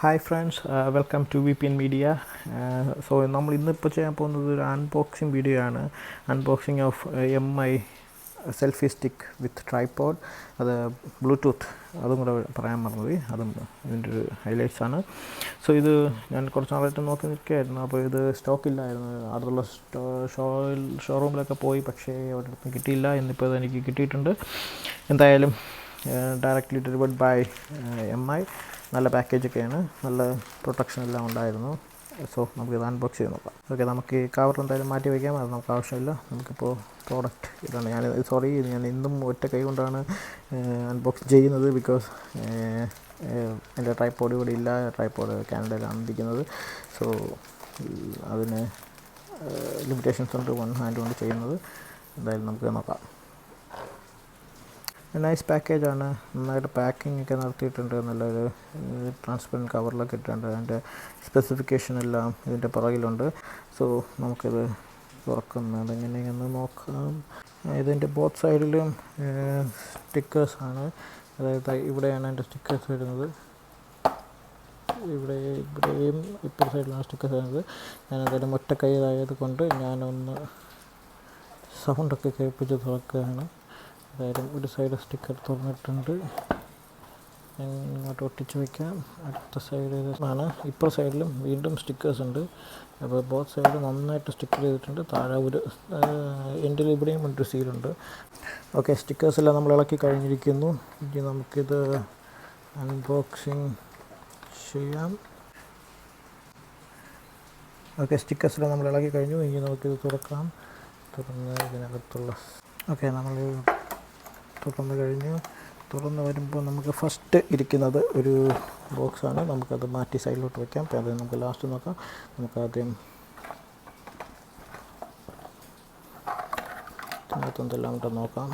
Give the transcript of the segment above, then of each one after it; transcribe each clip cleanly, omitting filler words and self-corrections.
Hi friends, welcome to VPN Media. So നമ്മൾ ഇന്നിപ്പോൾ ചെയ്യാൻ പോകുന്നത് ഒരു അൺബോക്സിങ് വീഡിയോ ആണ്. Unboxing of MI selfie stick with tripod, അത് ബ്ലൂടൂത്ത്, അതും കൂടെ പറയാൻ മറന്നുപോയി. അതും ഇതിൻ്റെ ഒരു ഹൈലൈറ്റ്സ് ആണ്. സോ ഇത് ഞാൻ കുറച്ച് നാളായിട്ട് നോക്കി നിൽക്കുകയായിരുന്നു. അപ്പോൾ ഇത് സ്റ്റോക്കില്ലായിരുന്നു. അടുത്തുള്ള ഷോറൂമിലൊക്കെ പോയി, പക്ഷേ ഒരിടത്തും കിട്ടിയില്ല. ഇന്നിപ്പോൾ ഇത് എനിക്ക് കിട്ടിയിട്ടുണ്ട്. എന്തായാലും ഡയറക്റ്റ്ലി ഡെലിവേർഡ് ബൈ MI. നല്ല പാക്കേജൊക്കെയാണ്, നല്ല പ്രൊട്ടക്ഷൻ എല്ലാം ഉണ്ടായിരുന്നു. സോ നമുക്കിത് അൺബോക്സ് ചെയ്ത് നോക്കാം. ഓക്കെ, നമുക്ക് ഈ കവർ എന്തായാലും മാറ്റി വയ്ക്കാം, അത് നമുക്ക് ആവശ്യമില്ല. നമുക്കിപ്പോൾ പ്രോഡക്റ്റ് ഇതാണ്. ഞാൻ ഇന്നും ഒറ്റ കൈ കൊണ്ടാണ് അൺബോക്സ് ചെയ്യുന്നത്, ബിക്കോസ് എൻ്റെ ട്രൈപോഡ് ഇവിടെ ഇല്ല. ട്രൈപോഡ് കാനഡയിലാണ് ഇരിക്കുന്നത്. സോ അതിന് ലിമിറ്റേഷൻസ് ഉണ്ട്, വൺ ഹാൻഡ് കൊണ്ട് ചെയ്യുന്നത്. എന്തായാലും നമുക്ക് നോക്കാം. നൈസ് പാക്കേജാണ്, നന്നായിട്ട് പാക്കിംഗ് ഒക്കെ നടത്തിയിട്ടുണ്ട്. നല്ലൊരു ട്രാൻസ്പെറൻറ്റ് കവറിലൊക്കെ ഇട്ടിട്ടുണ്ട്. അതിൻ്റെ സ്പെസിഫിക്കേഷൻ എല്ലാം ഇതിൻ്റെ പുറകിലുണ്ട്. സോ നമുക്കിത് തുറക്കുന്നത് എങ്ങനെയെന്ന് നോക്കാം. ഇതിൻ്റെ ബോത്ത് സൈഡിലും സ്റ്റിക്കേഴ്സാണ്. അതായത് ഇവിടെയാണ് എൻ്റെ സ്റ്റിക്കേഴ്സ് വരുന്നത്. ഇവിടെയും ഇപ്പുറത്തെ സൈഡിലാണ് സ്റ്റിക്കേഴ്സ് വരുന്നത്. ഞാനതിലും ഒറ്റ കൈയായത് കൊണ്ട് ഞാനൊന്ന് സൗണ്ടൊക്കെ കേൾപ്പിച്ച് തുറക്കുകയാണ്. അതായത് ഒരു സൈഡ് സ്റ്റിക്കർ തുറന്നിട്ടുണ്ട്, ഇങ്ങോട്ട് ഒട്ടിച്ച് വയ്ക്കാം. അടുത്ത സൈഡ് ആണ്. ഇപ്പുറ സൈഡിലും വീണ്ടും സ്റ്റിക്കേഴ്സ് ഉണ്ട്. അപ്പോൾ ബോത്ത് സൈഡ് നന്നായിട്ട് സ്റ്റിക്കർ ചെയ്തിട്ടുണ്ട്. താഴെ ഒരു എൻഡിൽ ഇവിടെയും ഒരു സീലുണ്ട്. ഓക്കെ, സ്റ്റിക്കേഴ്സ് എല്ലാം നമ്മൾ ഇളക്കി കഴിഞ്ഞിരിക്കുന്നു. ഇനി നമുക്കിത് അൺബോക്സിങ് ചെയ്യാം. ഓക്കെ, സ്റ്റിക്കേഴ്സെല്ലാം നമ്മൾ ഇളക്കി കഴിഞ്ഞു. ഇനി നമുക്കിത് തുറക്കാം. തുറന്ന് ഇതിനകത്തുള്ള നമ്മൾ തുറന്ന് കഴിഞ്ഞു. തുറന്ന് വരുമ്പോൾ നമുക്ക് ഫസ്റ്റ് ഇരിക്കുന്നത് ഒരു ബോക്സാണ്. നമുക്കത് മാറ്റി സൈഡിലോട്ട് വയ്ക്കാം. അപ്പോൾ അത് നമുക്ക് ലാസ്റ്റ് നോക്കാം. നമുക്കാദ്യം ഇതിനകത്ത് എന്തെല്ലാം ഉണ്ടെന്ന് നോക്കാം.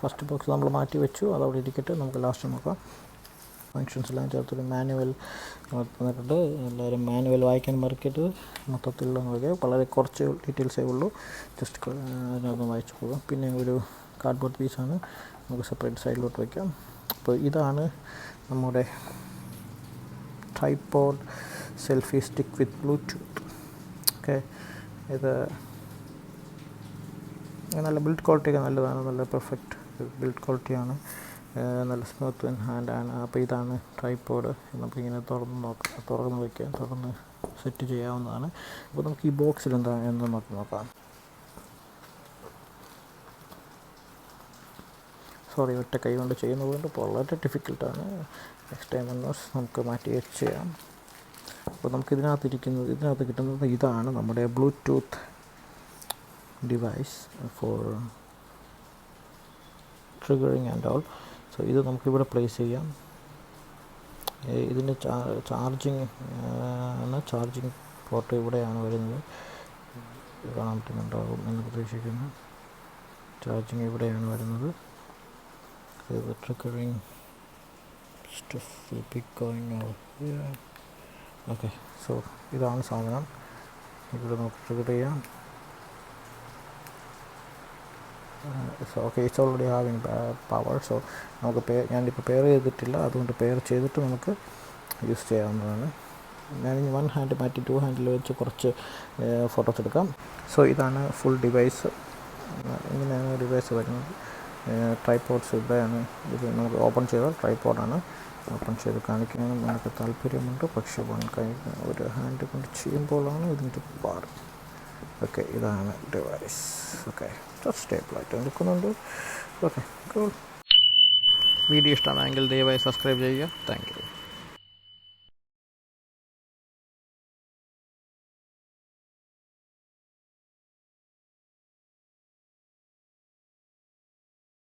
ഫസ്റ്റ് ബോക്സ് നമ്മൾ മാറ്റി വെച്ചു, അതവിടെ ഇരിക്കട്ടെ. നമുക്ക് ലാസ്റ്റ് നോക്കാം. ഫങ്ഷൻസ് എല്ലാം ചേർത്തൊരു മാനുവൽ തന്നിട്ടുണ്ട്. എല്ലാവരും മാനുവൽ വായിക്കാൻ മറക്കരുത്. മൊത്തത്തിലുള്ള നോക്കിയാൽ വളരെ കുറച്ച് ഡീറ്റെയിൽസേ ഉള്ളൂ. ജസ്റ്റ് അതിനകത്ത് വായിച്ചു പോകാം. പിന്നെ ഒരു കാർഡ്ബോർഡ് പീസാണ്, നമുക്ക് സെപ്പറേറ്റ് സൈഡിലോട്ട് വയ്ക്കാം. അപ്പോൾ ഇതാണ് നമ്മുടെ ട്രൈപോഡ് സെൽഫി സ്റ്റിക്ക് വിത്ത് ബ്ലൂടൂത്ത്. ഓക്കെ, ഇത് നല്ല ബിൽഡ് ക്വാളിറ്റിയൊക്കെ നല്ലതാണ്. നല്ല പെർഫെക്റ്റ് ബിൽഡ് ക്വാളിറ്റിയാണ്. നല്ല സ്മൂത്ത് ഹാൻഡാണ്. അപ്പോൾ ഇതാണ് ട്രൈപോഡ്. നമുക്കിങ്ങനെ തുറന്ന് വയ്ക്കാം, തുറന്ന് സെറ്റ് ചെയ്യാവുന്നതാണ്. അപ്പോൾ നമുക്ക് ഈ ബോക്സിൽ എന്ന് നോക്കാം. സോറി, ഒറ്റ കൈ കൊണ്ട് ചെയ്യുന്നത് കൊണ്ട് വളരെ ഡിഫിക്കൽട്ടാണ്. നെക്സ്റ്റ് ടൈം നമുക്ക് മാറ്റി ചെയ്യാം. അപ്പോൾ നമുക്ക് ഇതിനകത്ത് കിട്ടുന്നത് ഇതാണ് നമ്മുടെ Bluetooth device for triggering and all. So ഇത് നമുക്കിവിടെ പ്ലേസ് ചെയ്യാം. ഇതിൻ്റെ ചാർജിങ് പോർട്ട് ഇവിടെയാണ് വരുന്നത്. കാണാൻ പറ്റുന്നുണ്ടാകും എന്ന് പ്രതീക്ഷിക്കുന്നു. ചാർജിങ് ഇവിടെയാണ് വരുന്നത്. The triggering stuff will be going on here. Okay, so ഇതാണ് സാധനം. ഇവിടെ നമുക്ക് ട്രിഗർ ചെയ്യാം. Okay, it's already having power. So നമുക്ക് ഞാനിപ്പോൾ പെയർ ചെയ്തിട്ടില്ല, അതുകൊണ്ട് പെയർ ചെയ്തിട്ട് നമുക്ക് യൂസ് ചെയ്യാവുന്നതാണ്. ഞാനിനി വൺ ഹാൻഡ് മാറ്റി ടു ഹാൻഡിൽ വെച്ച് കുറച്ച് ഫോട്ടോസ് എടുക്കാം. സോ ഇതാണ് ഫുൾ ഡിവൈസ്. ഇങ്ങനെയാണ് ഡിവൈസ് വരുന്നത്. ട്രൈപോഡ്സ് ഇവിടെയാണ്. ഇത് നമുക്ക് ഓപ്പൺ ചെയ്താൽ ട്രൈപോഡാണ്. ഓപ്പൺ ചെയ്ത് കാണിക്കാനും നമുക്ക് താല്പര്യമുണ്ട്, പക്ഷേ ഒരു ഹാൻഡ് കൊണ്ട് ചെയ്യുമ്പോഴാണ് ഇതിൻ്റെ പാട്. ഓക്കെ, ഇതാണ് ഡിവൈസ്. ഓക്കെ, സ്റ്റേബിളായിട്ട് നിൽക്കുന്നുണ്ട്. Okay, cool. വീഡിയോ ഇഷ്ടമാണെങ്കിൽ ദയവായി സബ്സ്ക്രൈബ് ചെയ്യുക. Thank you.